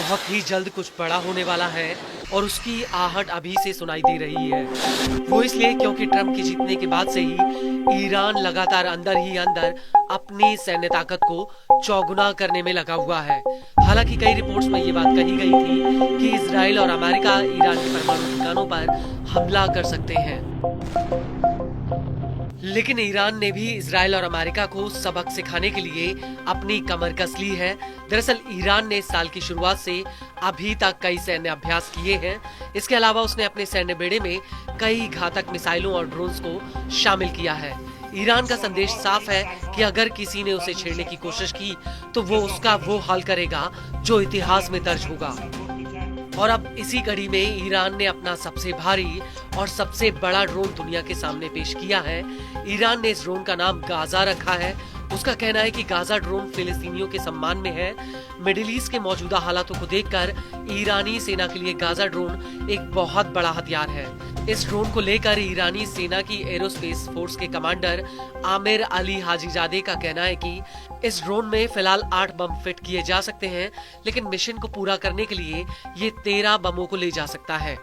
बहुत ही जल्द कुछ बड़ा होने वाला है और उसकी आहट अभी से सुनाई दे रही है। वो इसलिए क्योंकि ट्रंप के जीतने के बाद से ही ईरान लगातार अंदर ही अंदर अपनी सैन्य ताकत को चौगुना करने में लगा हुआ है। हालांकि कई रिपोर्ट्स में ये बात कही गई थी कि इजराइल और अमेरिका ईरान के परमाणु ठिकानों पर हमला कर सकते हैं, लेकिन ईरान ने भी इजराइल और अमेरिका को सबक सिखाने के लिए अपनी कमर कस ली है। दरअसल ईरान ने इस साल की शुरुआत से अभी तक कई सैन्य अभ्यास किए हैं। इसके अलावा उसने अपने सैन्य बेड़े में कई घातक मिसाइलों और ड्रोन्स को शामिल किया है। ईरान का संदेश साफ है कि अगर किसी ने उसे छेड़ने की कोशिश की तो वो उसका वो हाल करेगा जो इतिहास में दर्ज होगा। और अब इसी कड़ी में ईरान ने अपना सबसे भारी और सबसे बड़ा ड्रोन दुनिया के सामने पेश किया है। ईरान ने इस ड्रोन का नाम गाजा रखा है। उसका कहना है कि गाजा ड्रोन फिलिस्तीनियों के सम्मान में है। मिडिल ईस्ट के मौजूदा हालातों को देखकर ईरानी सेना के लिए गाजा ड्रोन एक बहुत बड़ा हथियार है। इस ड्रोन को लेकर ईरानी सेना की एरोस्पेस फोर्स के कमांडर आमिर अली हाजीजादे का कहना है कि इस ड्रोन में फिलहाल 8 बम फिट किए जा सकते हैं, लेकिन मिशन को पूरा करने के लिए ये 13 बमों को ले जा सकता है।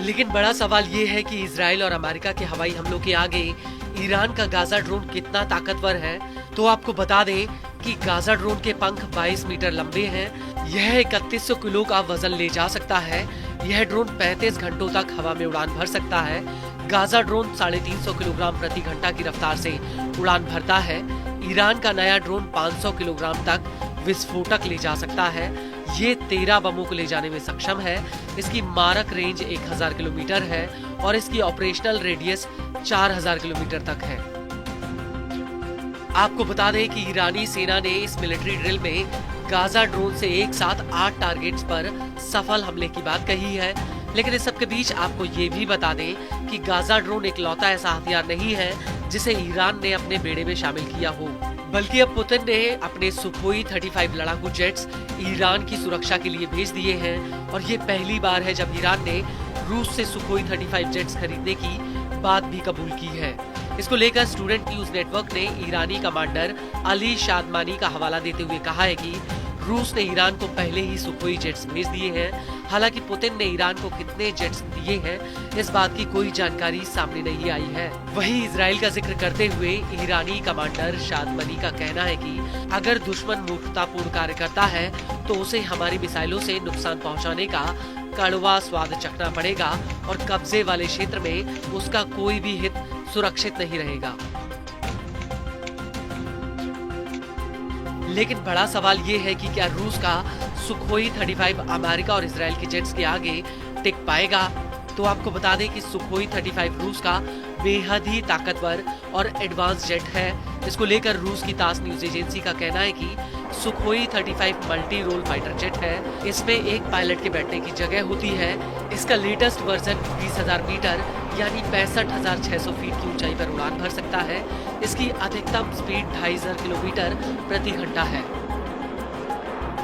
लेकिन बड़ा सवाल ये है कि इजराइल और अमेरिका के हवाई हमलों के आगे ईरान का गाजा ड्रोन कितना ताकतवर है। तो आपको बता दें कि गाजा ड्रोन के पंख 22 मीटर लंबे हैं। यह 3100 किलो का वजन ले जा सकता है। यह ड्रोन 35 घंटों तक हवा में उड़ान भर सकता है। गाजा ड्रोन 350 किलोग्राम प्रति घंटा की रफ्तार से उड़ान भरता है। ईरान का नया ड्रोन 500 किलोग्राम तक विस्फोटक ले जा सकता है। ये 13 बमों को ले जाने में सक्षम है। इसकी मारक रेंज 1000 किलोमीटर है और इसकी ऑपरेशनल रेडियस 4000 किलोमीटर तक है। आपको बता दें कि ईरानी सेना ने इस मिलिट्री ड्रिल में गाजा ड्रोन से एक साथ 8 टारगेट्स पर सफल हमले की बात कही है। लेकिन इस सब के बीच आपको ये भी बता दें कि गाजा ड्रोन इकलौता ऐसा हथियार नहीं है जिसे ईरान ने अपने बेड़े में शामिल किया हो, बल्कि अब पुतिन ने अपने सुखोई 35 लड़ाकू जेट्स ईरान की सुरक्षा के लिए भेज दिए हैं। और ये पहली बार है जब ईरान ने रूस से सुखोई 35 जेट्स खरीदने की बात भी कबूल की है। इसको लेकर स्टूडेंट न्यूज नेटवर्क ने ईरानी कमांडर अली शादमानी का हवाला देते हुए कहा है कि रूस ने ईरान को पहले ही सुखोई जेट्स भेज दिए हैं। हालांकि पुतिन ने ईरान को कितने जेट्स दिए हैं इस बात की कोई जानकारी सामने नहीं आई है। वहीं इजराइल का जिक्र करते हुए ईरानी कमांडर शादमानी का कहना है कि अगर दुश्मन मूर्खतापूर्ण कार्य करता है तो उसे हमारी मिसाइलों से नुकसान पहुंचाने का कड़वा स्वाद चखना पड़ेगा और कब्जे वाले क्षेत्र में उसका कोई भी हित सुरक्षित नहीं रहेगा। लेकिन बड़ा सवाल ये है कि क्या रूस का सुखोई 35 अमेरिका और इजराइल के जेट्स के आगे टिक पाएगा। तो आपको बता दें कि सुखोई 35 रूस का बेहद ही ताकतवर और एडवांस जेट है। इसको लेकर रूस की तास न्यूज एजेंसी का कहना है कि Sukhoi 35 multi role fighter jet है। इसमें एक पायलट के बैठने की जगह होती है। इसका लेटेस्ट वर्जन 20,000 मीटर यानी 65,600 फीट की ऊंचाई पर उड़ान भर सकता है। इसकी अधिकतम स्पीड 2500 किलोमीटर प्रति घंटा है।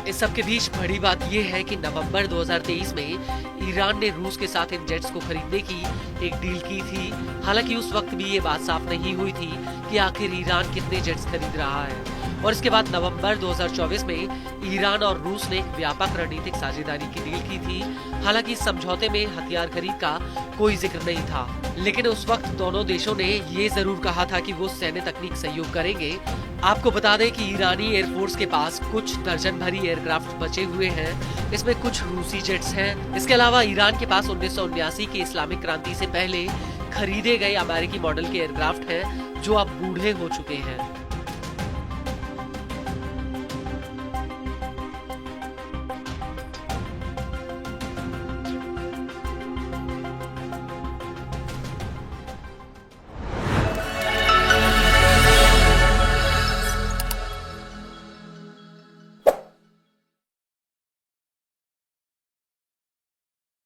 इस सब के बीच बड़ी बात यह है कि नवंबर 2023 में ईरान ने रूस के साथ इन जेट्स को खरीदने की एक डील की थी। हालांकि उस वक्त भी ये बात साफ नहीं हुई थी कि आखिर ईरान कितने जेट्स खरीद रहा है। और इसके बाद नवंबर 2024 में ईरान और रूस ने एक व्यापक रणनीतिक साझेदारी की डील की थी। हालांकि इस समझौते में हथियार खरीद का कोई जिक्र नहीं था, लेकिन उस वक्त दोनों देशों ने ये जरूर कहा था कि वो सैन्य तकनीक सहयोग करेंगे। आपको बता दें कि ईरानी एयरफोर्स के पास कुछ दर्जन भरी एयरक्राफ्ट बचे हुए हैं। इसमें कुछ रूसी जेट्स हैं। इसके अलावा ईरान के पास 1979 की इस्लामिक क्रांति से पहले खरीदे गए अमेरिकी मॉडल के एयरक्राफ्ट हैं जो अब बूढ़े हो चुके हैं।